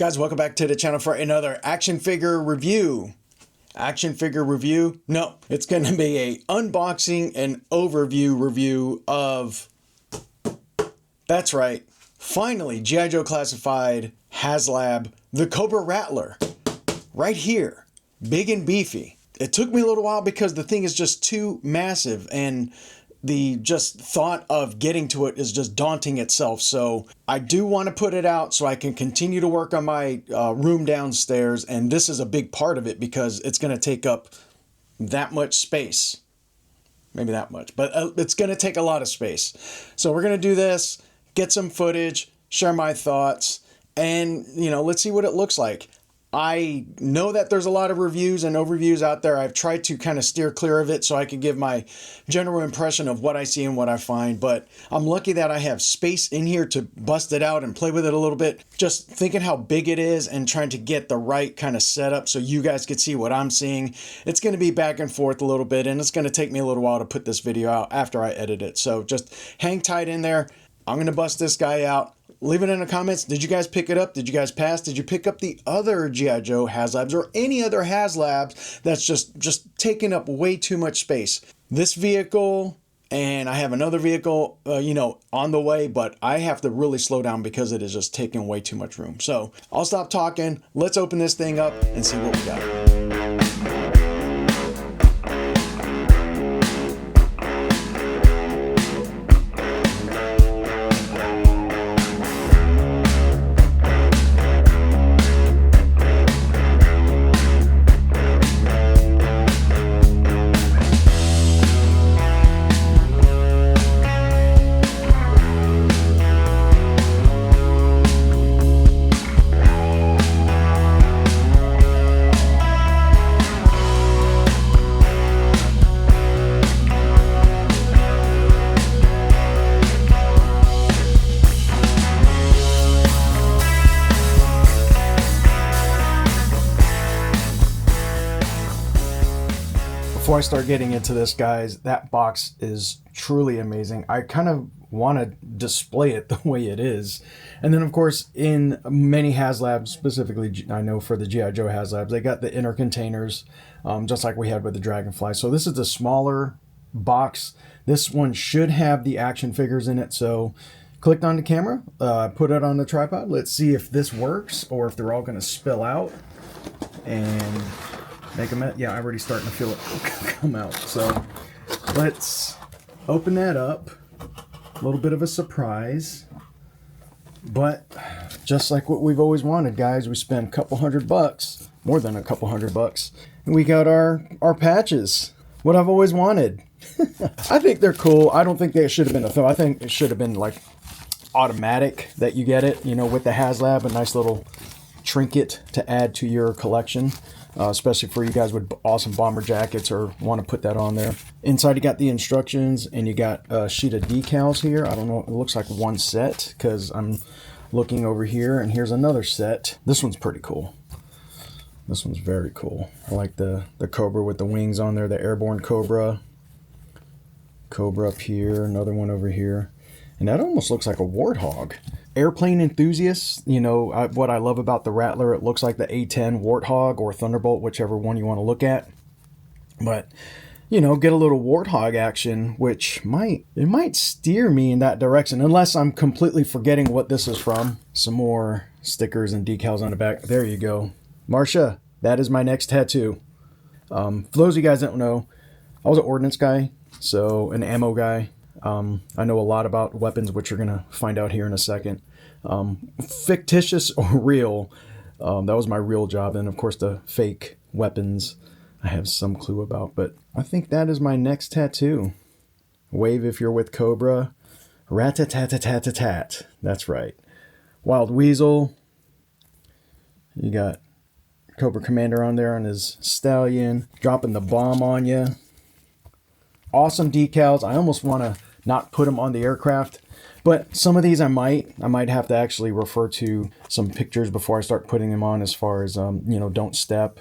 guys? Welcome back to the channel for another action figure review. No, it's going to be a unboxing and overview review of, that's right, finally, GI Joe Classified HasLab, the Cobra Rattler, right here, big and beefy. It took me a little while because the thing is just too massive, and the just thought of getting to it is just daunting itself. So I do want to put it out so I can continue to work on my room downstairs, and this is a big part of it because it's going to take up that much space. Maybe that much, but it's going to take a lot of space. So we're going to do this, get some footage, share my thoughts, and let's see what it looks like. I know that there's a lot of reviews and overviews out there. I've tried to kind of steer clear of it so I can give my general impression of what I see and what I find, but I'm lucky that I have space in here to bust it out and play with it a little bit. Just thinking how big it is and trying to get the right kind of setup so you guys can see what I'm seeing. It's going to be back and forth a little bit, and it's going to take me a little while to put this video out after I edit it. So just hang tight in there. I'm going to bust this guy out. Leave it in the comments. Did you guys pick it up? Did you guys pass? Did you pick up the other GI Joe HasLabs or any other HasLabs that's just taking up way too much space? This vehicle, and I have another vehicle, on the way, but I have to really slow down because it is just taking way too much room. So I'll stop talking. Let's open this thing up and see what we got. Before I start getting into this, guys, that box is truly amazing. I kind of want to display it the way it is. And then, of course, in many HasLabs, specifically, I know for the GI Joe HasLabs, they got the inner containers, just like we had with the Dragonfly. So this is the smaller box. This one should have the action figures in it. So clicked on the camera, put it on the tripod. Let's see if this works or if they're all going to spill out. And make them, yeah, I'm already starting to feel it come out. So let's open that up. A little bit of a surprise, but just like what we've always wanted, guys, we spent a couple $100, more than a couple $100, and we got our patches. What I've always wanted. I think they're cool. I don't think they should have been a throw. I think it should have been like automatic that you get it, with the HasLab, a nice little trinket to add to your collection. Especially for you guys with awesome bomber jackets or want to put that on there. Inside you got the instructions, and you got a sheet of decals here. I don't know, it looks like one set because I'm looking over here, and here's another set. This one's pretty cool. This one's very cool. I like the Cobra with the wings on there, the airborne Cobra. Cobra up here, another one over here. And that almost looks like a warthog. Airplane enthusiasts, what I love about the Rattler, it looks like the A-10 Warthog or Thunderbolt, whichever one you want to look at. But, get a little Warthog action, which might steer me in that direction, unless I'm completely forgetting what this is from. Some more stickers and decals on the back. There you go. Marcia, that is my next tattoo. For those of you guys that don't know, I was an ordnance guy, so an ammo guy. I know a lot about weapons, which you're going to find out here in a second. Fictitious or real, that was my real job. And of course the fake weapons I have some clue about, but I think that is my next tattoo. Wave if you're with Cobra. Rat-a-tat-a-tat-a-tat. That's right. Wild Weasel. You got Cobra Commander on there on his stallion, dropping the bomb on you. Awesome decals. I almost want to not put them on the aircraft, but some of these I might have to actually refer to some pictures before I start putting them on, as far as don't step,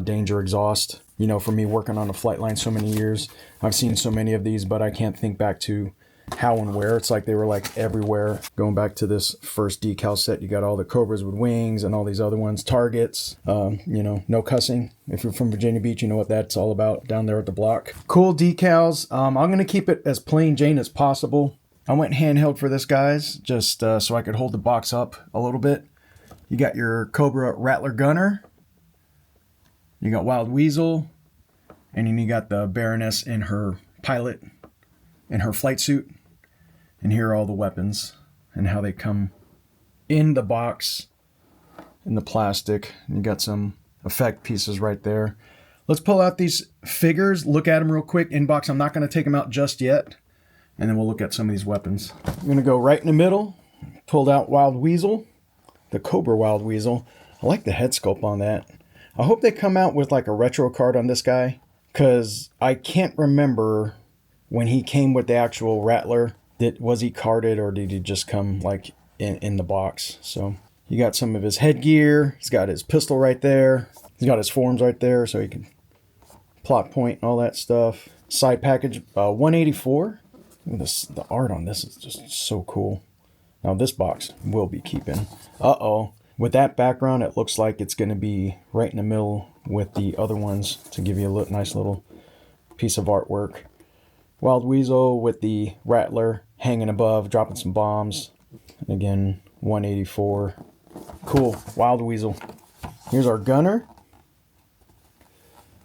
danger, exhaust. For me working on a flight line so many years, I've seen so many of these, but I can't think back to how and where. It's like they were like everywhere. Going back to this first decal set, you got all the Cobras with wings and all these other ones, targets, you know, no cussing. If you're from Virginia Beach, you know what that's all about down there at the block. Cool decals. I'm going to keep it as plain Jane as possible. I went handheld for this, guys, just so I could hold the box up a little bit. You got your Cobra Rattler gunner. You got Wild Weasel. And then you got the Baroness in her pilot, in her flight suit. And here are all the weapons and how they come in the box, in the plastic. And you got some effect pieces right there. Let's pull out these figures, look at them real quick. In box, I'm not going to take them out just yet. And then we'll look at some of these weapons. I'm going to go right in the middle. Pulled out Wild Weasel, the Cobra Wild Weasel. I like the head sculpt on that. I hope they come out with like a retro card on this guy, because I can't remember when he came with the actual Rattler. Was he carded or did he just come like in the box? So you got some of his headgear. He's got his pistol right there. He's got his forms right there so he can plot point and all that stuff. Side package 184. Look at this, the art on this is just so cool. Now this box will be keeping. Uh-oh. With that background, it looks like it's going to be right in the middle with the other ones to give you a nice little piece of artwork. Wild Weasel with the Rattler hanging above, dropping some bombs. Again, 184. Cool. Wild Weasel. Here's our gunner.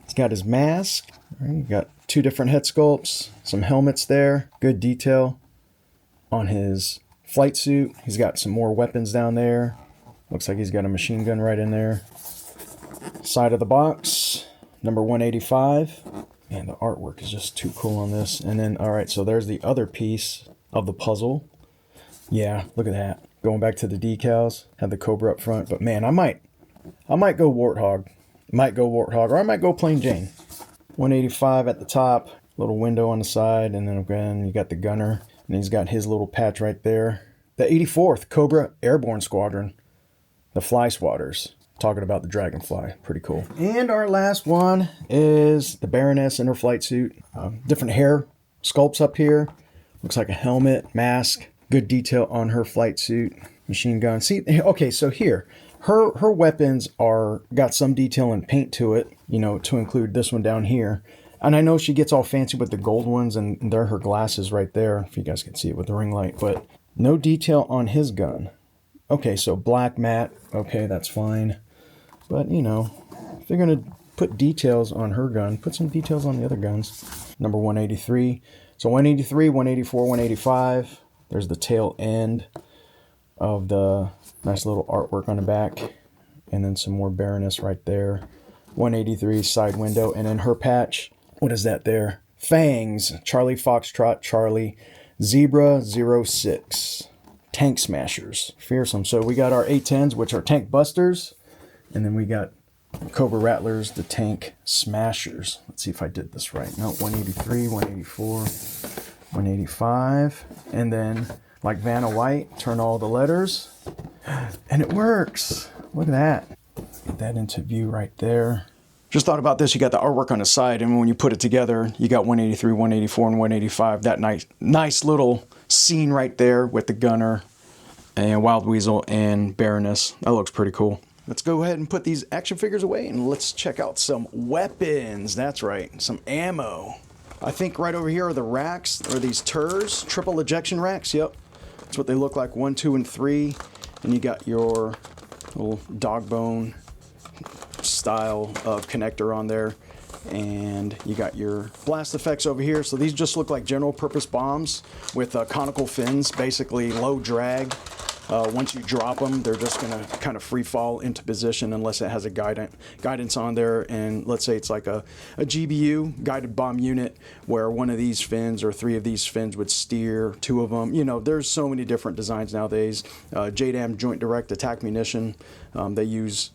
He's got his mask. Right, got two different head sculpts. Some helmets there. Good detail on his flight suit. He's got some more weapons down there. Looks like he's got a machine gun right in there. Side of the box. Number 185. Man, the artwork is just too cool on this. And then, all right, so there's the other piece of the puzzle. Yeah, look at that. Going back to the decals, had the Cobra up front. But man, I might go Warthog. Or I might go plain Jane. 185 at the top, little window on the side, and then again, you got the gunner. And he's got his little patch right there. The 84th Cobra Airborne Squadron. The Fly Swatters. Talking about the Dragonfly. Pretty cool. And our last one is the Baroness in her flight suit. Different hair sculpts up here. Looks like a helmet, mask. Good detail on her flight suit. Machine gun. See, okay, so here. Her weapons got some detail and paint to it, you know, to include this one down here. And I know she gets all fancy with the gold ones, and there are her glasses right there, if you guys can see it with the ring light. But no detail on his gun. Okay, so black matte. Okay, that's fine. But, you know, if they're going to put details on her gun, put some details on the other guns. Number 183. So 183, 184, 185. There's the tail end of the nice little artwork on the back. And then some more Baroness right there. 183, side window. And then her patch. What is that there? Fangs. Charlie Foxtrot, Charlie. Zebra 06. Tank Smashers. Fearsome. So we got our A10s, which are tank busters. And then we got Cobra Rattlers, the Tank Smashers. Let's see if I did this right. No, 183, 184, 185. And then, like Vanna White, turn all the letters. And it works. Look at that. Get that into view right there. Just thought about this. You got the artwork on the side, and when you put it together, you got 183, 184, and 185. That nice little scene right there with the gunner and Wild Weasel and Baroness. That looks pretty cool. Let's go ahead and put these action figures away and let's check out some weapons. That's right, some ammo. I think right over here are the racks, or these TERs, triple ejection racks. Yep, that's what they look like, 1, 2, and 3. And you got your little dog bone style of connector on there. And you got your blast effects over here. So these just look like general purpose bombs with conical fins, basically low drag. Once you drop them, they're just going to kind of free fall into position unless it has a guidance on there. And let's say it's like a GBU, guided bomb unit, where one of these fins or 3 of these fins would steer 2 of them. You know, there's so many different designs nowadays. JDAM, Joint Direct Attack Munition, they use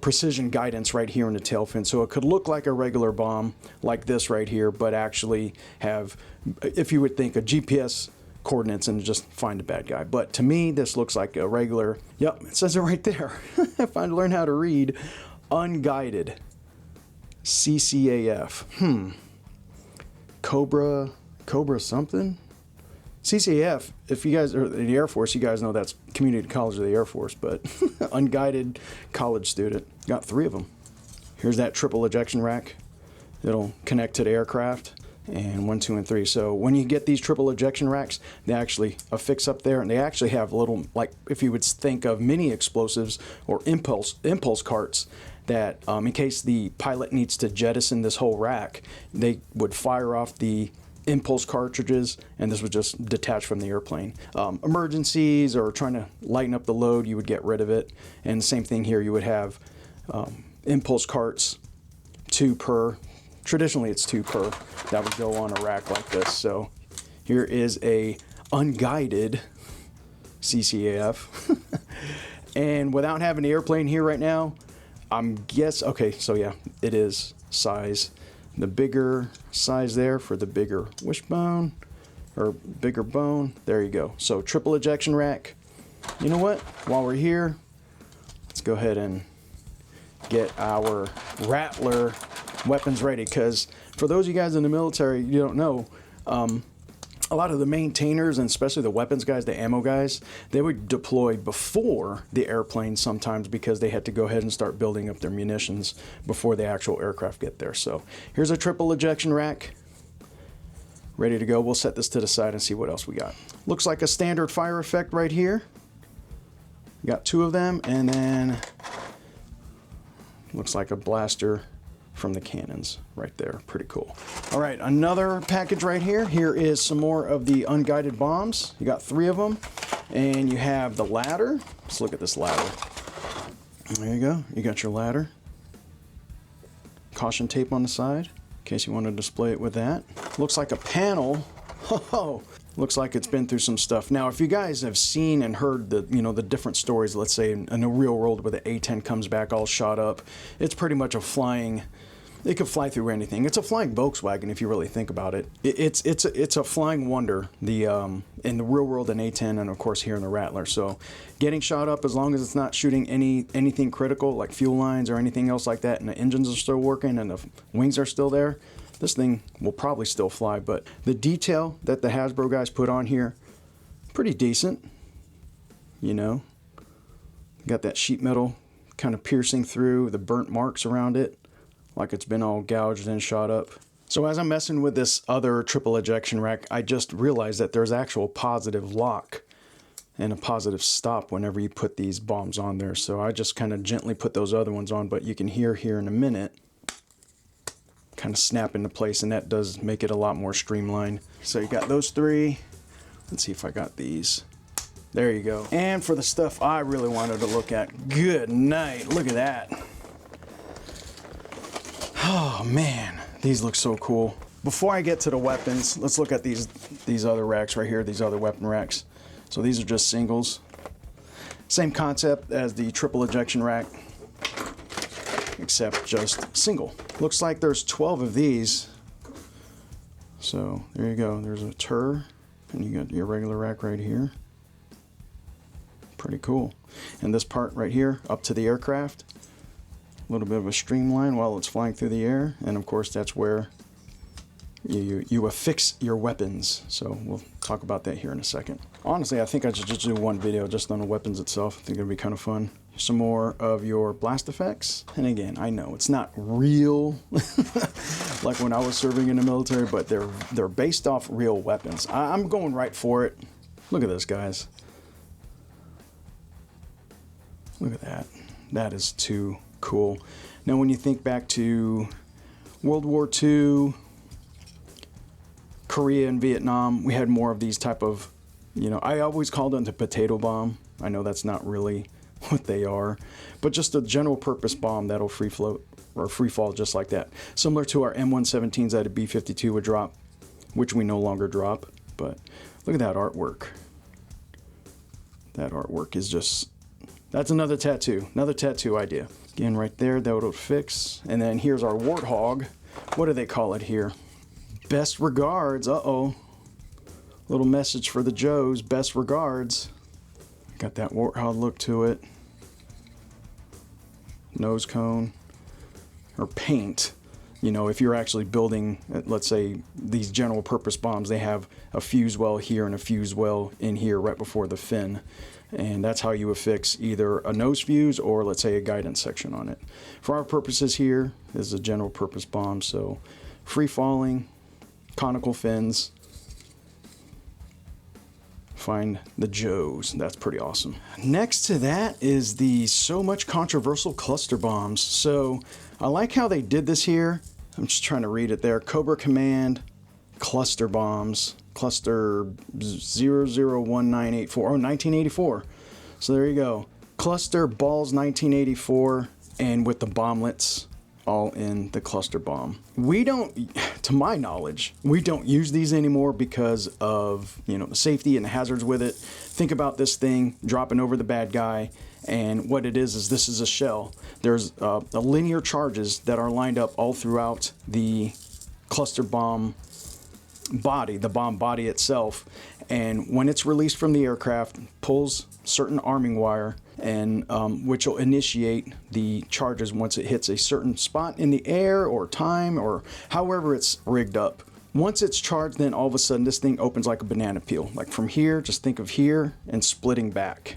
precision guidance right here in the tail fin. So it could look like a regular bomb like this right here, but actually have, if you would think, a GPS coordinates and just find a bad guy. But to me, this looks like a regular, yep, it says it right there. If I learn how to read, unguided CCAF. Cobra something? CCAF, if you guys are in the Air Force, you guys know that's community college of the Air Force, but unguided college student. Got 3 of them. Here's that triple ejection rack. It'll connect to the aircraft, and 1, 2, and 3. So when you get these triple ejection racks, they actually affix up there, and they actually have little, like if you would think of mini explosives or impulse carts that in case the pilot needs to jettison this whole rack, they would fire off the impulse cartridges, and this was just detached from the airplane. Emergencies or trying to lighten up the load, you would get rid of it. And the same thing here, you would have impulse carts, 2 per. Traditionally it's 2 per, that would go on a rack like this. So here is a unguided CCAF. And without having the airplane here right now, okay, so yeah, it is size. The bigger size there for the bigger wishbone, or bigger bone. There you go. So triple ejection rack. You know what? While we're here, let's go ahead and get our Rattler weapons ready, because for those of you guys in the military, you don't know, a lot of the maintainers, and especially the weapons guys, the ammo guys, they would deploy before the airplane sometimes because they had to go ahead and start building up their munitions before the actual aircraft get there. So here's a triple ejection rack ready to go. We'll set this to the side and see what else we got. Looks like a standard fire effect right here. Got 2 of them, and then looks like a blaster from the cannons right there. Pretty cool. All right, another package right here. Here is some more of the unguided bombs. You got 3 of them, and you have the ladder. Let's look at this ladder. There you go. You got your ladder. Caution tape on the side in case you want to display it with that. Looks like a panel. Oh, looks like it's been through some stuff. Now, if you guys have seen and heard the, the different stories, let's say in the real world where the A-10 comes back all shot up, it's pretty much a flying, it could fly through anything. It's a flying Volkswagen if you really think about it. It's a flying wonder, in the real world in A-10 and of course here in the Rattler. So getting shot up, as long as it's not shooting anything critical like fuel lines or anything else like that, and the engines are still working and the wings are still there, this thing will probably still fly. But the detail that the Hasbro guys put on here, pretty decent. Got that sheet metal kind of piercing through the burnt marks around it, like it's been all gouged and shot up. So as I'm messing with this other triple ejection rack, I just realized that there's actual positive lock and a positive stop whenever you put these bombs on there. So I just kind of gently put those other ones on, but you can hear here in a minute kind of snap into place, and that does make it a lot more streamlined. So you got those 3. Let's see if I got these. There you go. And for the stuff I really wanted to look at, good night, look at that. Oh man, these look so cool. Before I get to the weapons, let's look at these other racks right here, these other weapon racks. So these are just singles. Same concept as the triple ejection rack, except just single. Looks like there's 12 of these. So there you go. There's a tur, and you got your regular rack right here. Pretty cool. And this part right here, up to the aircraft. A little bit of a streamline while it's flying through the air. And of course, that's where you affix your weapons. So we'll talk about that here in a second. Honestly, I think I should just do one video just on the weapons itself. I think it'd be kind of fun. Some more of your blast effects. And again, I know it's not real like when I was serving in the military, but they're based off real weapons. I'm going right for it. Look at this, guys. Look at that. That is too cool. Now, when you think back to World War II, Korea and Vietnam, we had more of these type of, I always called them the potato bomb. I know that's not really what they are, but just a general purpose bomb that'll free float or free fall just like that. Similar to our M117s that a B-52 would drop, which we no longer drop. But look at that artwork. That artwork is just, that's another tattoo idea. Again, right there, that would fix. And then here's our Warthog. What do they call it here? Best regards. Uh-oh. Little message for the Joes. Best regards. Got that Warthog look to it. Nose cone. Or paint. You know, if you're actually building, let's say, these general purpose bombs, they have a fuse well here and a fuse well in here right before the fin. And that's how you affix either a nose fuse or, let's say, a guidance section on it. For our purposes here, this is a general purpose bomb, so free falling, conical fins. Find the Joes. That's pretty awesome. Next to that is the so much controversial cluster bombs. So I like how they did this here. I'm just trying to read it there. Cobra Command cluster bombs. Cluster 001984. Oh, 1984. So there you go. Cluster balls 1984, and with the bomblets all in the cluster bomb. We don't, to my knowledge, we don't use these anymore because of, you know, the safety and the hazards with it. Think about this thing dropping over the bad guy, and what it is this is a shell. There's a linear charges that are lined up all throughout the cluster bomb body, the bomb body itself, and when it's released from the aircraft, pulls certain arming wire, and which will initiate the charges once it hits a certain spot in the air or time or however it's rigged up. Once it's charged, then all of a sudden this thing opens like a banana peel. Like from here, just think of here and splitting back.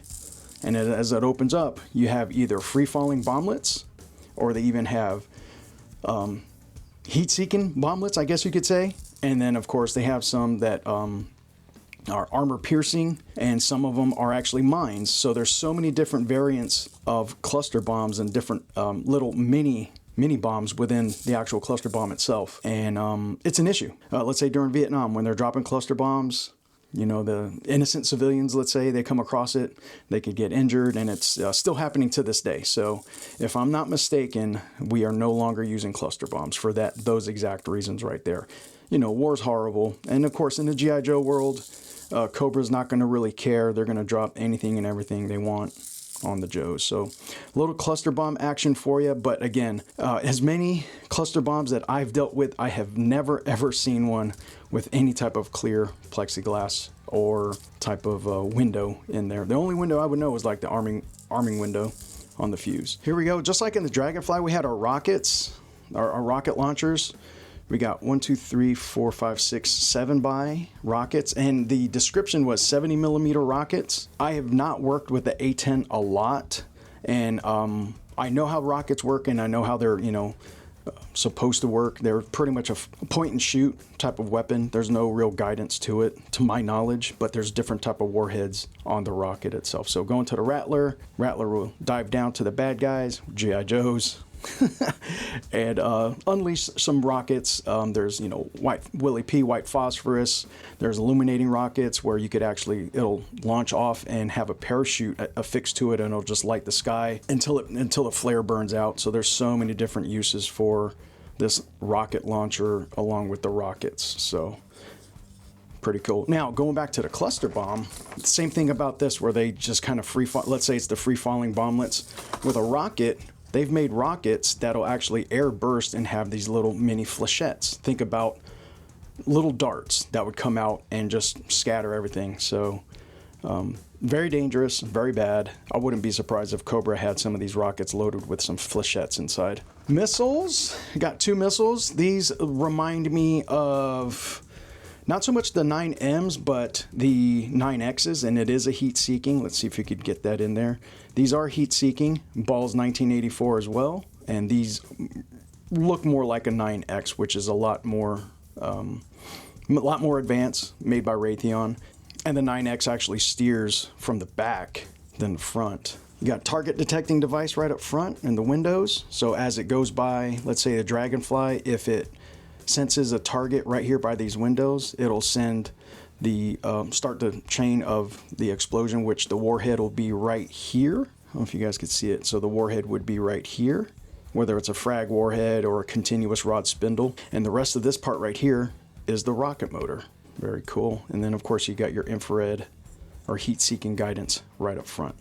And as it opens up, you have either free-falling bomblets, or they even have heat-seeking bomblets, I guess you could say. And then, of course, they have some that are armor-piercing, and some of them are actually mines. So there's so many different variants of cluster bombs and different little mini bombs within the actual cluster bomb itself. And it's an issue. Let's say during Vietnam, when they're dropping cluster bombs, you know, the innocent civilians, let's say, they come across it, they could get injured, and it's still happening to this day. So if I'm not mistaken, we are no longer using cluster bombs for those exact reasons right there. You know, war's horrible. And of course, in the GI Joe world, Cobra's not going to really care. They're going to drop anything and everything they want on the Joes. So a little cluster bomb action for you. But again, as many cluster bombs that I've dealt with, I have never ever seen one with any type of clear plexiglass or type of window in there. The only window I would know is like the arming window on the fuse. Here we go. Just like in the Dragonfly, we had our rockets, our rocket launchers. We got 1, 2, 3, 4, 5, 6, 7 by rockets, and the description was 70 millimeter rockets. I have not worked with the A10 a lot, and I know how rockets work, and I know how they're, you know, supposed to work. They're pretty much a point and shoot type of weapon. There's no real guidance to it, to my knowledge, but there's different type of warheads on the rocket itself. So going to the Rattler will dive down to the bad guys, GI Joes, and unleash some rockets. There's, you know, white Willie P, white phosphorus. There's illuminating rockets where you could actually, it'll launch off and have a parachute affixed to it, and it'll just light the sky until the flare burns out. So there's so many different uses for this rocket launcher along with the rockets. So pretty cool. Now, going back to the cluster bomb, same thing about this, where they just kind of let's say it's the free falling bomblets. With a rocket, they've made rockets that'll actually air burst and have these little mini flechettes. Think about little darts that would come out and just scatter everything. So very dangerous, very bad. I wouldn't be surprised if Cobra had some of these rockets loaded with some flechettes inside. Missiles, got 2 missiles. These remind me of not so much the 9Ms, but the 9Xs, and it is a heat-seeking. Let's see if you could get that in there. These are heat-seeking, balls 1984 as well, and these look more like a 9X, which is a lot more advanced, made by Raytheon. And the 9X actually steers from the back than the front. You got target detecting device right up front in the windows. So as it goes by, let's say the Dragonfly, if it senses a target right here by these windows, it'll send the start the chain of the explosion, which the warhead will be right here. I don't know if you guys could see it. So the warhead would be right here, whether it's a frag warhead or a continuous rod spindle. And the rest of this part right here is the rocket motor. Very cool. And then of course you got your infrared or heat-seeking guidance right up front.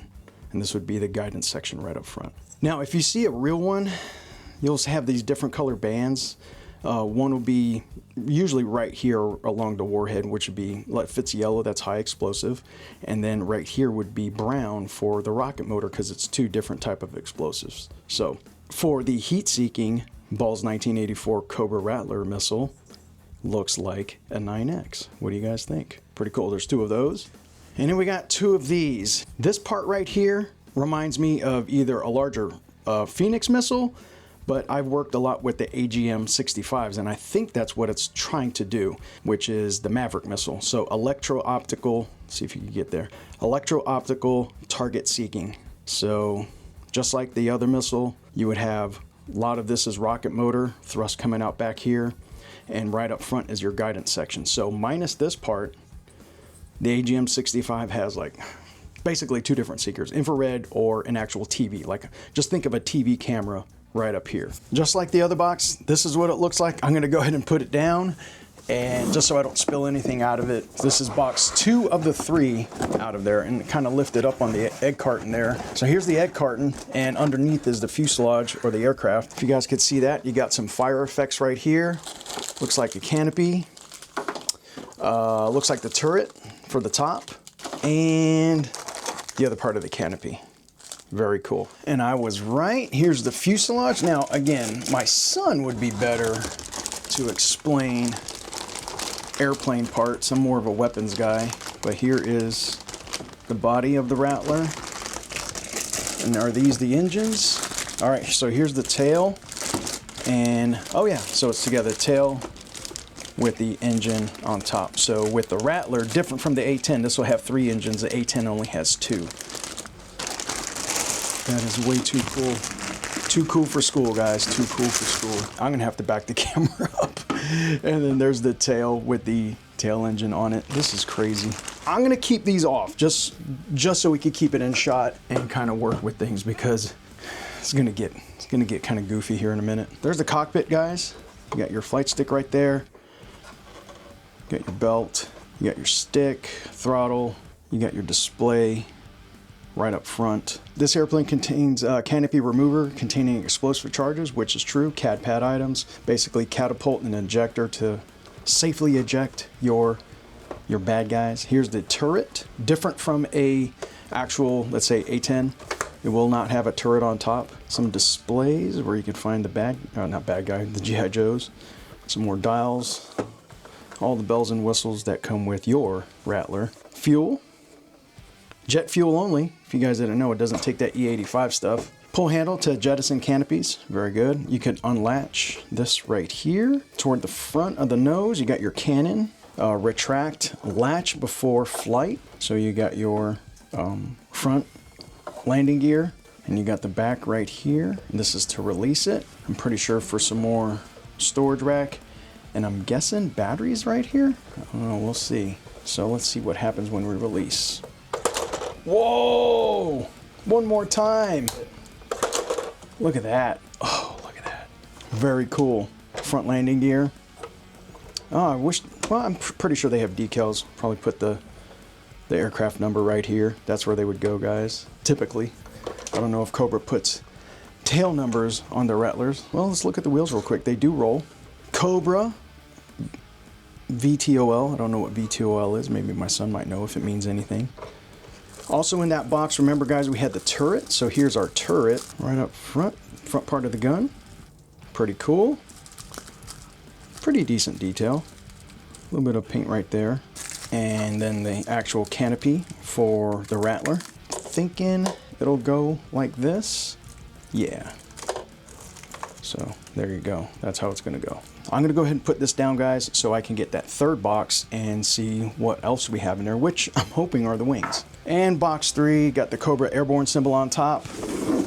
And this would be the guidance section right up front. Now, if you see a real one, you'll have these different color bands. One will be usually right here along the warhead, which would be, if it's yellow, that's high explosive. And then right here would be brown for the rocket motor, because it's 2 different type of explosives. So for the heat-seeking Ball's 1984 Cobra Rattler missile looks like a 9X. What do you guys think? Pretty cool. There's 2 of those. And then we got 2 of these. This part right here reminds me of either a larger Phoenix missile, but I've worked a lot with the AGM-65s, and I think that's what it's trying to do, which is the Maverick missile. So electro-optical, see if you can get there, electro-optical target seeking. So just like the other missile, you would have a lot of this is rocket motor, thrust coming out back here, and right up front is your guidance section. So minus this part, the AGM-65 has like basically 2 different seekers, infrared or an actual TV. Like, just think of a TV camera right up here. Just like the other box, this is what it looks like. I'm gonna go ahead and put it down, and just so I don't spill anything out of it, this is box 2 of the 3 out of there, and kind of lift it up on the egg carton there. So here's the egg carton, and underneath is the fuselage or the aircraft. If you guys could see that, you got some fire effects right here. Looks like a canopy. Looks like the turret for the top, and the other part of the canopy. Very cool. And I was right. Here's the fuselage. Now, again, my son would be better to explain airplane parts. I'm more of a weapons guy. But here is the body of the Rattler. And are these the engines? All right, so here's the tail. And, oh yeah, so it's together. Tail with the engine on top. So with the Rattler, different from the A10, this will have 3 engines. The A10 only has 2. That is way too cool. Too cool for school, guys. Too cool for school. I'm gonna have to back the camera up. And then there's the tail with the tail engine on it. This is crazy. I'm gonna keep these off just so we can keep it in shot and kind of work with things, because it's gonna get kind of goofy here in a minute. There's the cockpit, guys. You got your flight stick right there. You got your belt. You got your stick, throttle. You got your display right up front. This airplane contains a canopy remover containing explosive charges, which is true. CAD pad items, basically catapult and ejector to safely eject your bad guys. Here's the turret, different from a actual, let's say A10. It will not have a turret on top. Some displays where you can find the the GI Joes. Some more dials. All the bells and whistles that come with your Rattler. Fuel. Jet fuel only. If you guys didn't know, it doesn't take that E85 stuff. Pull handle to jettison canopies. Very good. You can unlatch this right here. Toward the front of the nose, you got your cannon. Retract latch before flight. So you got your front landing gear, and you got the back right here. This is to release it. I'm pretty sure for some more storage rack. And I'm guessing batteries right here? I don't know, we'll see. So let's see what happens when we release. Whoa! One more time. Look at that. Oh, look at that. Very cool. Front landing gear. Oh, I wish, well, I'm pretty sure they have decals. Probably put the aircraft number right here. That's where they would go, guys. Typically. I don't know if Cobra puts tail numbers on the Rattlers. Well, let's look at the wheels real quick. They do roll. Cobra VTOL. I don't know what VTOL is. Maybe my son might know if it means anything. Also in that box, remember guys, we had the turret. So here's our turret right up front part of the gun. Pretty cool. Pretty decent detail. A little bit of paint right there. And then the actual canopy for the Rattler. Thinking it'll go like this. Yeah. So there you go. That's how it's gonna go. I'm gonna go ahead and put this down, guys, so I can get that third box and see what else we have in there, which I'm hoping are the wings. And box 3, got the Cobra airborne symbol on top,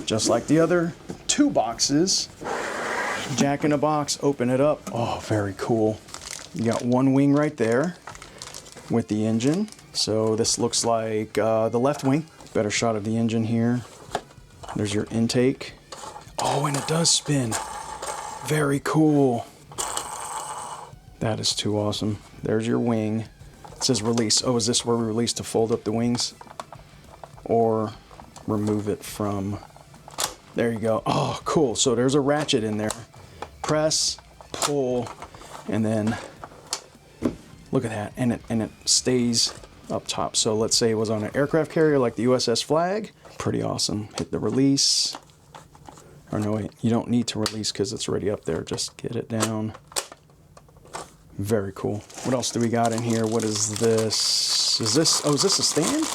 just like the other 2 boxes. Jack in a box, open it up. Oh, very cool. You got 1 wing right there with the engine. So this looks like the left wing. Better shot of the engine here. There's your intake. Oh, and it does spin. Very cool. That is too awesome. There's your wing. It says release. Oh, is this where we release to fold up the wings? Or remove it from... There you go. Oh, cool. So there's a ratchet in there. Press, pull, and then look at that. And it stays up top. So let's say it was on an aircraft carrier like the USS Flag. Pretty awesome. Hit the release. Or no, wait, you don't need to release because it's already up there. Just get it down. Very cool. What else do we got in here? What is this? Is this, oh, is this a stand?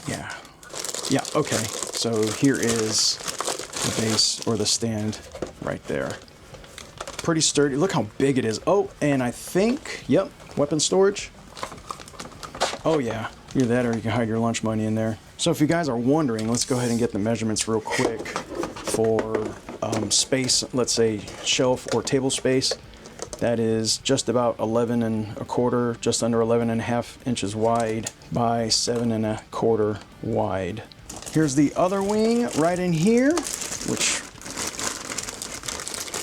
Yeah. Yeah, okay. So here is the base or the stand right there. Pretty sturdy. Look how big it is. Oh, and I think, yep, weapon storage. Oh yeah, either that or you can hide your lunch money in there. So if you guys are wondering, let's go ahead and get the measurements real quick for space, let's say shelf or table space. That is just about 11 1/4, just under 11 1/2 inches wide by 7 1/4 wide. Here's the other wing right in here, which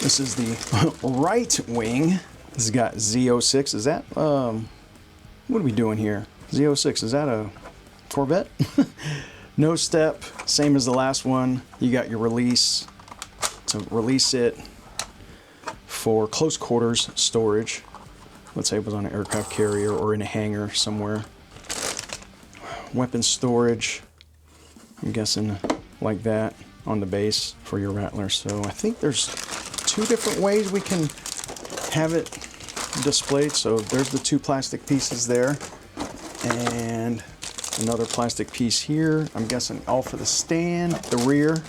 this is the right wing. This has got Z06. Is that, what are we doing here? Z06, is that a Corvette? No step, same as the last one. You got your release to release it for close quarters storage. Let's say it was on an aircraft carrier or in a hangar somewhere. Weapon storage, I'm guessing like that on the base for your Rattler. So I think there's 2 different ways we can have it displayed. So there's the 2 plastic pieces there and another plastic piece here. I'm guessing all for the stand, the rear.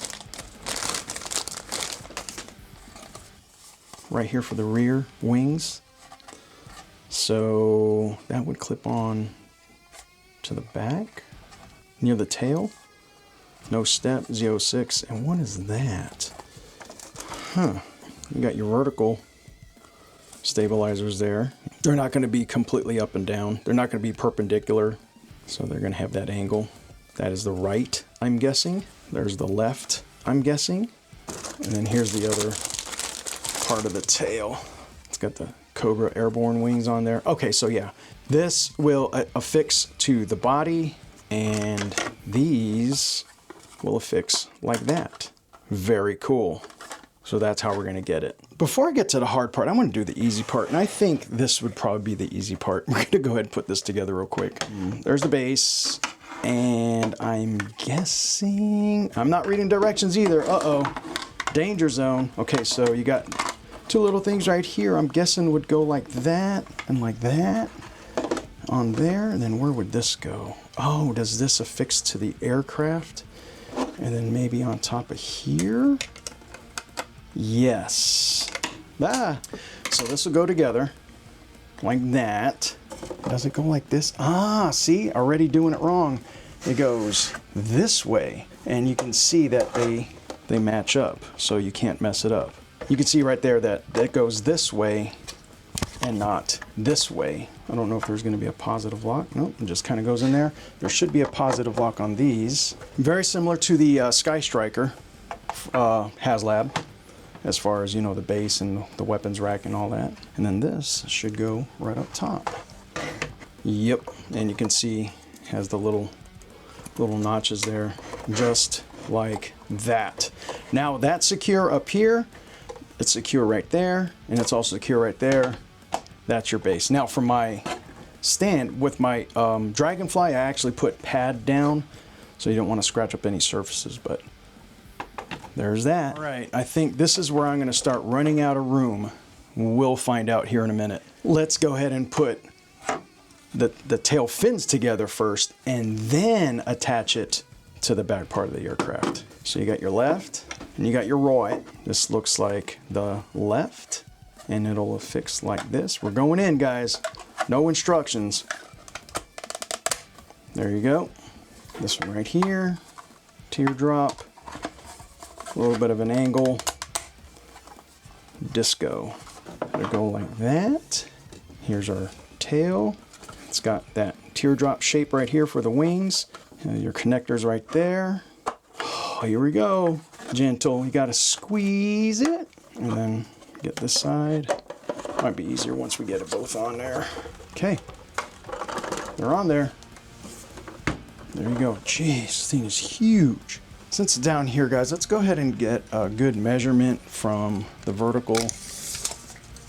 Right here for the rear wings. So that would clip on to the back near the tail. No step, Z06. And what is that? Huh. You got your vertical stabilizers there. They're not going to be completely up and down. They're not going to be perpendicular. So they're going to have that angle. That is the right, I'm guessing. There's the left, I'm guessing. And then here's the other part of the tail. It's got the Cobra airborne wings on there. Okay, so yeah, this will affix to the body and these will affix like that. Very cool. So that's how we're gonna get it. Before I get to the hard part, I'm gonna do the easy part, and I think this would probably be the easy part. We're gonna go ahead and put this together real quick. There's the base, and I'm guessing, I'm not reading directions either. Uh-oh, danger zone. Okay, so you got 2 little things right here. I'm guessing would go like that and like that on there. And then where would this go? Oh, does this affix to the aircraft? And then maybe on top of here? Yes. Ah, so this will go together like that. Does it go like this? Ah, see, already doing it wrong. It goes this way, and you can see that they match up, so you can't mess it up. You can see right there that that goes this way and not this way. I don't know if there's going to be a positive lock. Nope, it just kind of goes in there. There should be a positive lock on these. Very similar to the Sky Striker HasLab, as far as, you know, the base and the weapons rack and all that. And then this should go right up top. Yep, and you can see it has the little notches there, just like that. Now that's secure up here. It's secure right there, and it's also secure right there. That's your base. Now for my stand, with my Dragonfly, I actually put pad down, so you don't want to scratch up any surfaces, but there's that. All right, I think this is where I'm gonna start running out of room. We'll find out here in a minute. Let's go ahead and put the tail fins together first, and then attach it to the back part of the aircraft. So you got your left, and you got your right. This looks like the left, and it'll affix like this. We're going in, guys. No instructions. There you go. This one right here, teardrop, a little bit of an angle, disco. It'll go like that. Here's our tail. It's got that teardrop shape right here for the wings. Your connectors right there. Oh, here we go. Gentle. You gotta squeeze it. And then get this side. Might be easier once we get it both on there. Okay. They're on there. There you go. Jeez, this thing is huge. Since it's down here, guys, let's go ahead and get a good measurement from the vertical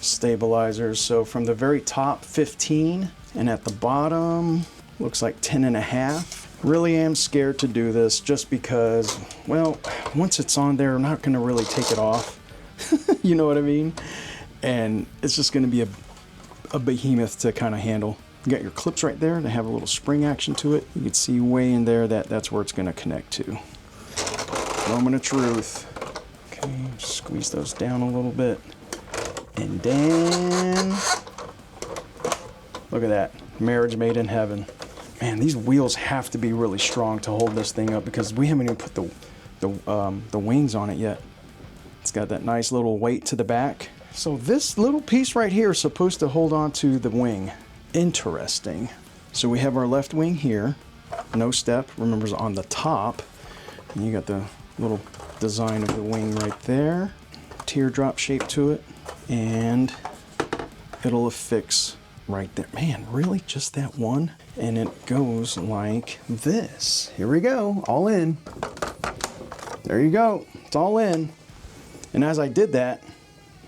stabilizers. So from the very top, 15, and at the bottom, looks like 10 1/2. Really am scared to do this just because, well, once it's on there, I'm not going to really take it off. You know what I mean? And it's just going to be a behemoth to kind of handle. You got your clips right there. They have a little spring action to it. You can see way in there that's where it's going to connect to. Moment of truth. Okay, squeeze those down a little bit. And then, look at that. Marriage made in heaven. Man, these wheels have to be really strong to hold this thing up because we haven't even put the wings on it yet. It's got that nice little weight to the back. So this little piece right here is supposed to hold on to the wing. Interesting. So we have our left wing here. No step, remember, is on the top. And you got the little design of the wing right there. Teardrop shape to it. And it'll affix right there. Man, really? Just that one? And it goes like this. Here we go. All in. There you go. It's all in. And as I did that,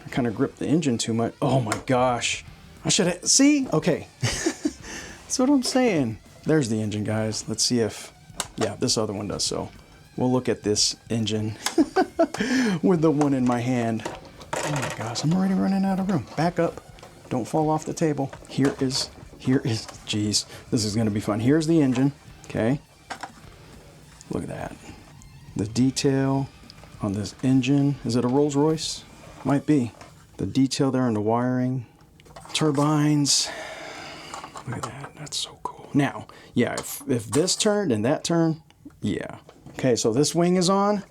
I kind of gripped the engine too much. Oh my gosh. I should have... See? Okay. That's what I'm saying. There's the engine, guys. Let's see if... Yeah, this other one does so. We'll look at this engine with the one in my hand. Oh my gosh, I'm already running out of room. Back up. Don't fall off the table. Here is, geez, this is gonna be fun. Here's the engine, okay? Look at that. The detail on this engine. Is it a Rolls Royce? Might be. The detail there on the wiring. Turbines. Look at that, that's so cool. Now, yeah, if this turned and that turned, yeah. Okay, so this wing is on.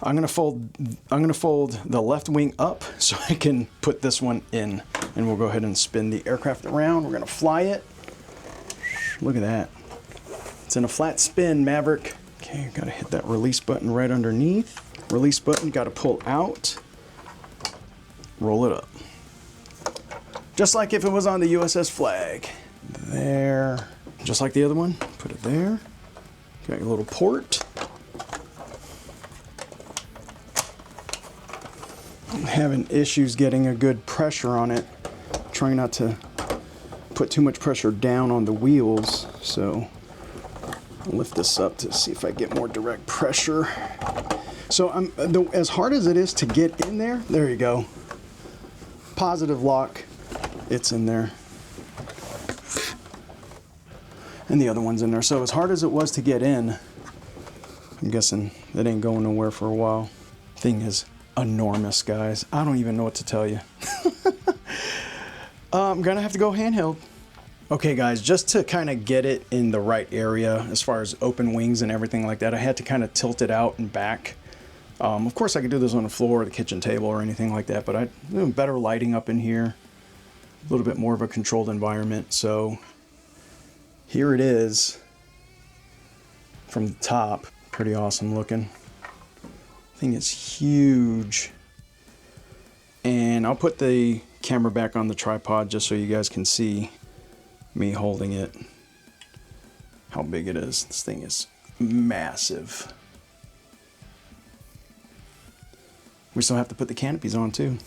I'm gonna fold the left wing up so I can put this one in, and we'll go ahead and spin the aircraft around. We're gonna fly it. Look at that. It's in a flat spin, Maverick. Okay, gotta hit that release button right underneath. Release button, gotta pull out. Roll it up. Just like if it was on the USS Flag. There. Just like the other one, put it there. Got your little port. I'm having issues getting a good pressure on it. Trying not to put too much pressure down on the wheels. So I'll lift this up to see if I get more direct pressure. So as hard as it is to get in there, there you go. Positive lock, it's in there. And the other one's in there. So as hard as it was to get in, I'm guessing it ain't going nowhere for a while. Thing is enormous, guys. I don't even know what to tell you. I'm gonna have to go handheld. Okay guys, just to kind of get it in the right area as far as open wings and everything like that, I had to kind of tilt it out and back. Of course I could do this on the floor or the kitchen table or anything like that, but I better lighting up in here, a little bit more of a controlled environment. So here it is from the top. Pretty awesome looking. Thing is huge. And I'll put the camera back on the tripod just so you guys can see me holding it, how big it is. This thing is massive. We still have to put the canopies on too.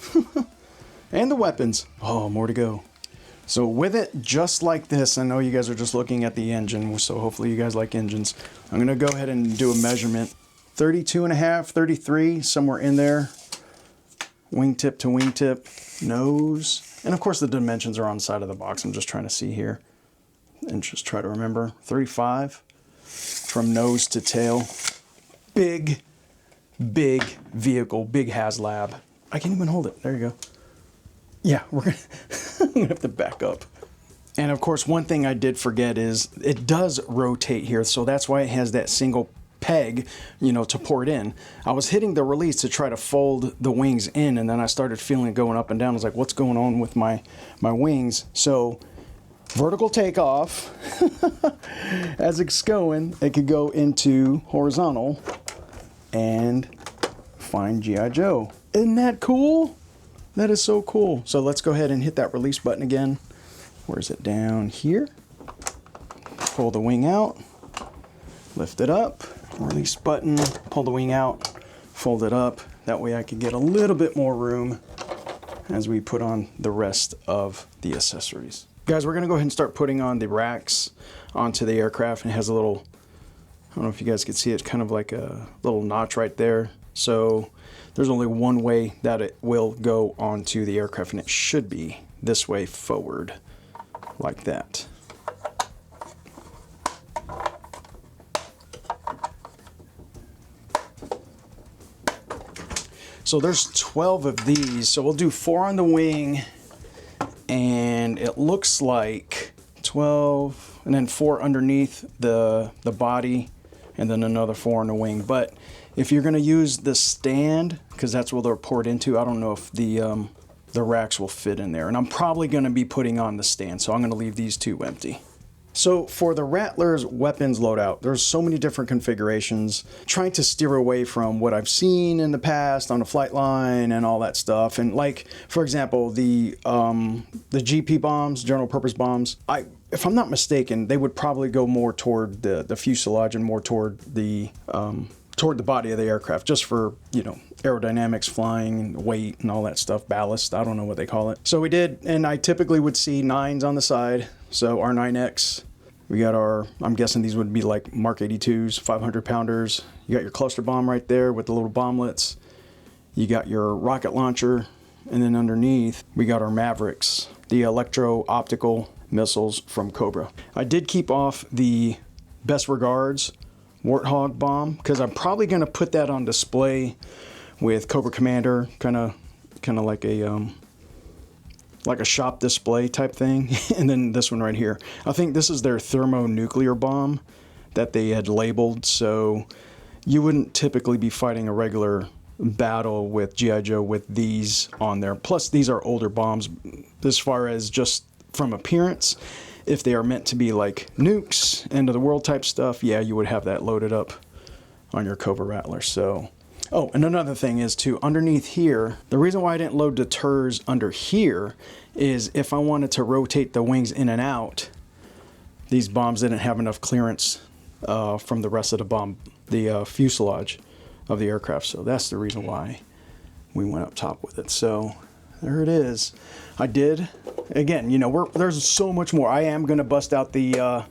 And the weapons. Oh, more to go. So with it just like this, I know you guys are just looking at the engine, so hopefully you guys like engines. I'm gonna go ahead and do a measurement. 32.5, 33, somewhere in there. Wingtip to wingtip, nose. And of course the dimensions are on the side of the box. I'm just trying to see here and just try to remember. 35 from nose to tail. Big, big vehicle, big HasLab. I can't even hold it. There you go. Yeah, we're gonna, I'm gonna have to back up. And of course, one thing I did forget is it does rotate here. So that's why it has that single peg, you know, to pour it in. I was hitting the release to try to fold the wings in, and then I started feeling it going up and down. I was like, what's going on with my wings? So vertical takeoff, as it's going, it could go into horizontal and find GI Joe. Isn't that cool? That is so cool. So let's go ahead and hit that release button again. Where is it? Down here. Pull the wing out, lift it up, release button, pull the wing out, fold it up. That way I can get a little bit more room as we put on the rest of the accessories. Guys, we're gonna go ahead and start putting on the racks onto the aircraft, and it has a little I don't know if you guys can see it, kind of like a little notch right there. So there's only one way that it will go onto the aircraft, and it should be this way forward, like that. So there's 12 of these, so we'll do 4 on the wing, and it looks like 12, and then 4 underneath the body, and then another 4 on the wing. But if you're going to use the stand, because that's where they're poured into, I don't know if the racks will fit in there. And I'm probably going to be putting on the stand, so I'm going to leave these 2 empty. So for the Rattler's weapons loadout, there's so many different configurations, trying to steer away from what I've seen in the past on the flight line and all that stuff. And like, for example, the GP bombs, general purpose bombs, if I'm not mistaken, they would probably go more toward the fuselage and more toward the body of the aircraft, just for, you know, aerodynamics, flying, weight, and all that stuff, ballast, I don't know what they call it. So we did, and I typically would see 9s on the side. So our 9X, we got our, I'm guessing these would be like Mark 82s, 500 pounders. You got your cluster bomb right there with the little bomblets. You got your rocket launcher, and then underneath we got our Mavericks, the electro-optical missiles from Cobra. I did keep off the Best Regards Warthog bomb, because I'm probably going to put that on display with Cobra Commander, kind of like a shop display type thing. And then this one right here, I think this is their thermonuclear bomb that they had labeled, so you wouldn't typically be fighting a regular battle with GI Joe with these on there. Plus these are older bombs as far as just from appearance. If they are meant to be like nukes, end of the world type stuff, yeah, you would have that loaded up on your Cobra Rattler. So, oh, and another thing is too, underneath here, the reason why I didn't load deterrers under here is if I wanted to rotate the wings in and out, these bombs didn't have enough clearance from the rest of the fuselage of the aircraft. So that's the reason why we went up top with it. So there it is. I did, again, you know, there's so much more. I am going to bust out the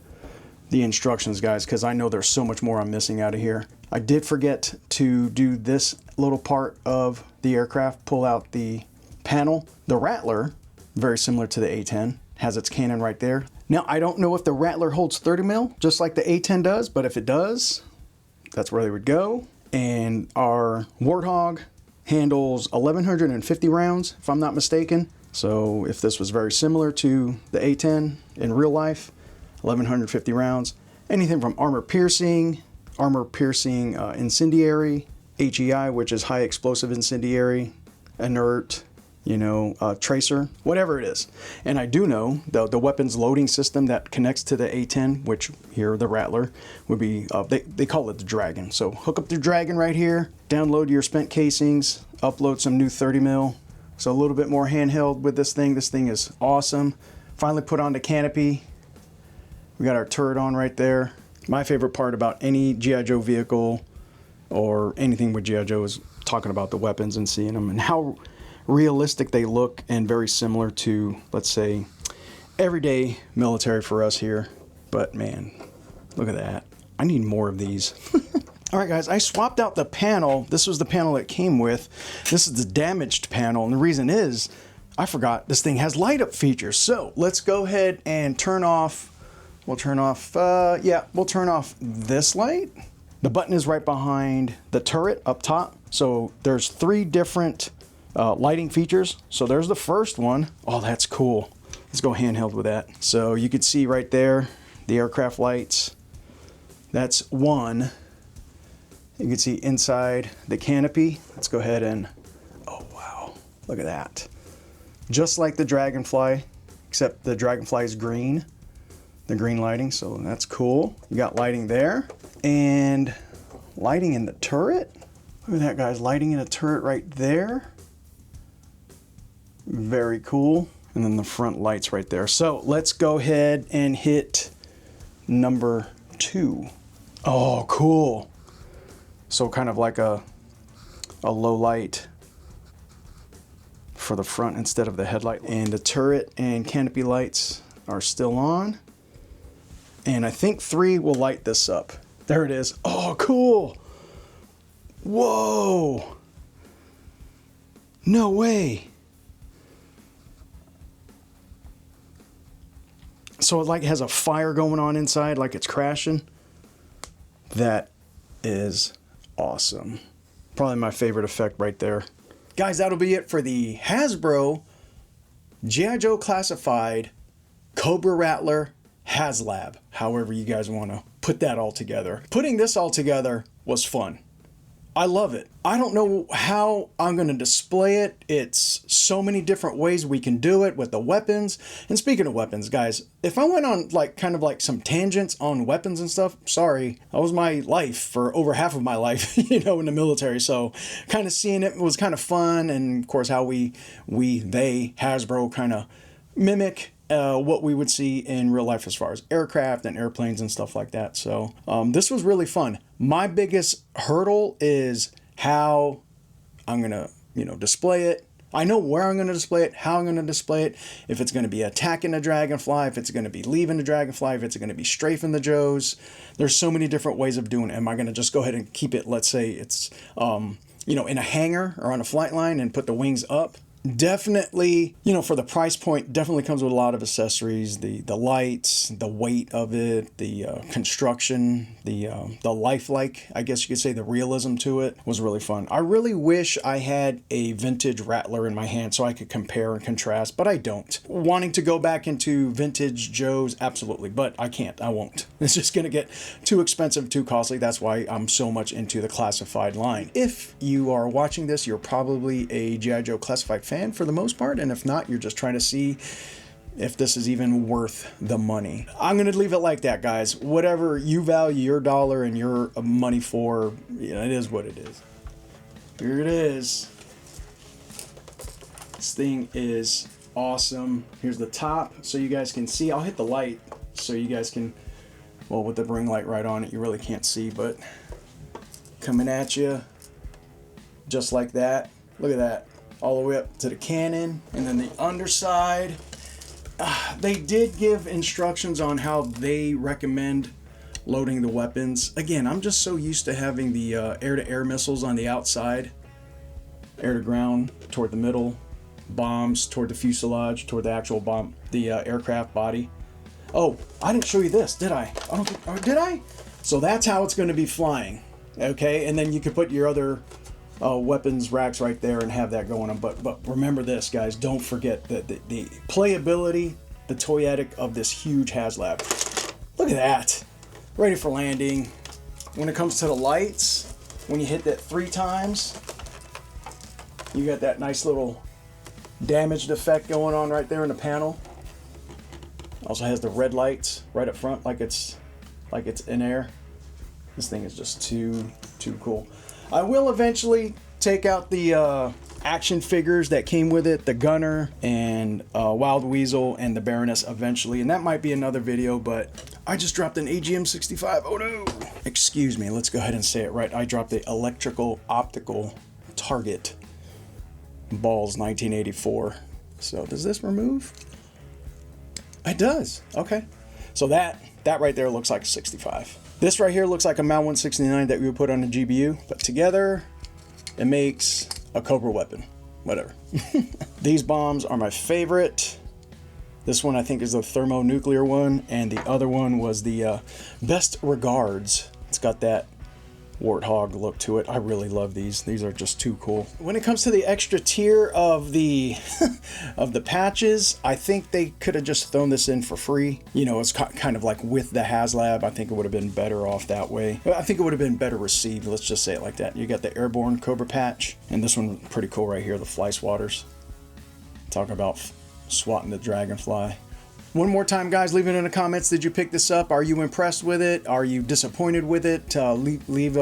instructions, guys, because I know there's so much more I'm missing out of here. I did forget to do this little part of the aircraft, pull out the panel. The Rattler, very similar to the A-10, has its cannon right there. Now, I don't know if the Rattler holds 30 mil, just like the A-10 does, but if it does, that's where they would go. And our Warthog handles 1,150 rounds, if I'm not mistaken. So if this was very similar to the A-10 in real life, 1,150 rounds. Anything from armor piercing incendiary, HEI, which is high explosive incendiary, inert, you know, tracer, whatever it is. And I do know the weapons loading system that connects to the A-10, which here the Rattler would be, they call it the Dragon. So hook up the Dragon right here, download your spent casings, upload some new 30 mil. So a little bit more handheld with this thing. This thing is awesome. Finally put on the canopy. We got our turret on right there. My favorite part about any GI Joe vehicle or anything with GI Joe is talking about the weapons and seeing them and how realistic they look, and very similar to, let's say, everyday military for us here. But man, look at that. I need more of these. All right, guys, I swapped out the panel. This was the panel it came with. This is the damaged panel, and the reason is I forgot this thing has light up features. So let's go ahead and turn off. We'll turn off this light. The button is right behind the turret up top. So there's 3 different lighting features. So there's the first one. Oh, that's cool. Let's go handheld with that. So you can see right there the aircraft lights. That's one. You can see inside the canopy. Let's go ahead and, oh wow, look at that. Just like the Dragonfly, except the Dragonfly is green, the green lighting, so that's cool. You got lighting there, and lighting in the turret. Look at that, guys, lighting in a turret right there. Very cool. And then the front lights right there. So let's go ahead and hit number 2. Oh, cool. So kind of like a low light for the front instead of the headlight. And the turret and canopy lights are still on. And I think 3 will light this up. There it is. Oh, cool. Whoa. No way. So it like has a fire going on inside, like it's crashing. That is awesome. Probably my favorite effect right there. Guys, that'll be it for the Hasbro GI Joe Classified Cobra Rattler HasLab. However you guys want to put that all together. Putting this all together was fun. I love it. I don't know how I'm going to display it. It's so many different ways we can do it with the weapons. And speaking of weapons, guys, if I went on like kind of like some tangents on weapons and stuff, sorry, that was my life for over half of my life, you know, in the military. So kind of seeing it was kind of fun. And of course, how they, Hasbro, kind of mimic what we would see in real life as far as aircraft and airplanes and stuff like that. So this was really fun. My biggest hurdle is how I'm going to, you know, display it. I know where I'm going to display it, how I'm going to display it, if it's going to be attacking the dragonfly, if it's going to be leaving the dragonfly, if it's going to be strafing the Joes. There's so many different ways of doing it. Am I going to just go ahead and keep it, let's say it's, you know, in a hangar or on a flight line and put the wings up? Definitely, you know, for the price point, definitely comes with a lot of accessories, the lights, the weight of it, the construction, the lifelike, I guess you could say, the realism to it was really fun. I really wish I had a vintage Rattler in my hand so I could compare and contrast, but I don't. Wanting to go back into vintage Joes, absolutely, but I can't, I won't. It's just going to get too expensive, too costly. That's why I'm so much into the classified line. If you are watching this, you're probably a GI Joe Classified fan for the most part, and if not, you're just trying to see if this is even worth the money. I'm gonna leave it like that, guys. Whatever you value your dollar and your money for, you know, it is what it is. Here it is. This thing is awesome. Here's the top so you guys can see. I'll hit the light so you guys can, well, with the ring light right on it, you really can't see, but coming at you just like that. Look at that. All the way up to the cannon, and then the underside. They did give instructions on how they recommend loading the weapons. Again, I'm just so used to having the air-to-air missiles on the outside, air-to-ground toward the middle, bombs toward the fuselage, toward the actual bomb, the aircraft body. Oh, I didn't show you this, did I? I don't think, or did I? So that's how it's going to be flying, okay? And then you could put your other weapons racks right there and have that going on. But remember this, guys, don't forget that the playability, the toyetic of this huge HasLab. Look at that. Ready for landing. When it comes to the lights, when you hit that 3 times, you got that nice little damaged effect going on right there in the panel. Also has the red lights right up front, like it's in air. This thing is just too cool. I will eventually take out the action figures that came with it, the Gunner and Wild Weasel and the Baroness eventually, and that might be another video, but I just dropped an AGM-65. Oh no! Excuse me, let's go ahead and say it right. I dropped the Electrical Optical Target Balls 1984. So does this remove? It does. Okay. So that right there looks like a 65. This right here looks like a Mal 169 that we would put on a GBU, but together it makes a Cobra weapon. Whatever. These bombs are my favorite. This one I think is the thermonuclear one, and the other one was the Best Regards. It's got that warthog look to it. I really love these. These are just too cool. When it comes to the extra tier of the of the patches, I think they could have just thrown this in for free. You know, it's kind of like with the HasLab. I think it would have been better off that way. I think it would have been better received. Let's just say it like that. You got the airborne Cobra patch, and this one pretty cool right here, the fly swatters. Talking about swatting the dragonfly. One more time, guys, leave it in the comments. Did you pick this up? Are you impressed with it? Are you disappointed with it? Leave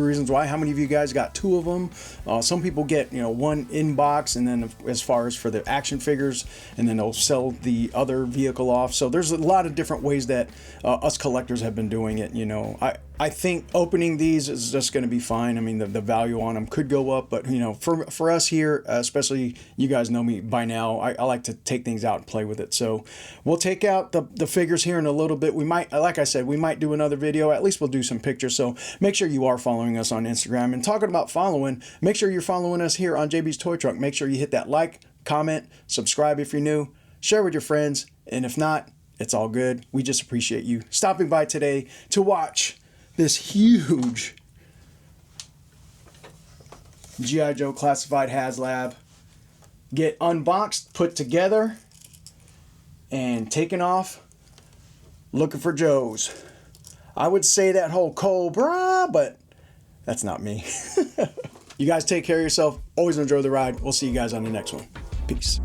reasons why. How many of you guys got 2 of them? Some people get, you know, 1 in box, and then as far as for the action figures, and then they'll sell the other vehicle off. So there's a lot of different ways that us collectors have been doing it. You know, I think opening these is just going to be fine. I mean, the value on them could go up, but you know, for us here, especially, you guys know me by now, I like to take things out and play with it. So we'll take out the figures here in a little bit. We might, like I said, we might do another video. At least we'll do some pictures. So make sure you are following us on Instagram. And talking about following, make sure you're following us here on JB's Toy Trunk. Make sure you hit that like, comment, subscribe if you're new, share with your friends, and if not, it's all good. We just appreciate you stopping by today to watch this huge GI Joe classified HasLab get unboxed, put together, and taken off looking for Joes. I would say that whole Cobra, but that's not me. You guys take care of yourself. Always enjoy the ride. We'll see you guys on the next one. Peace.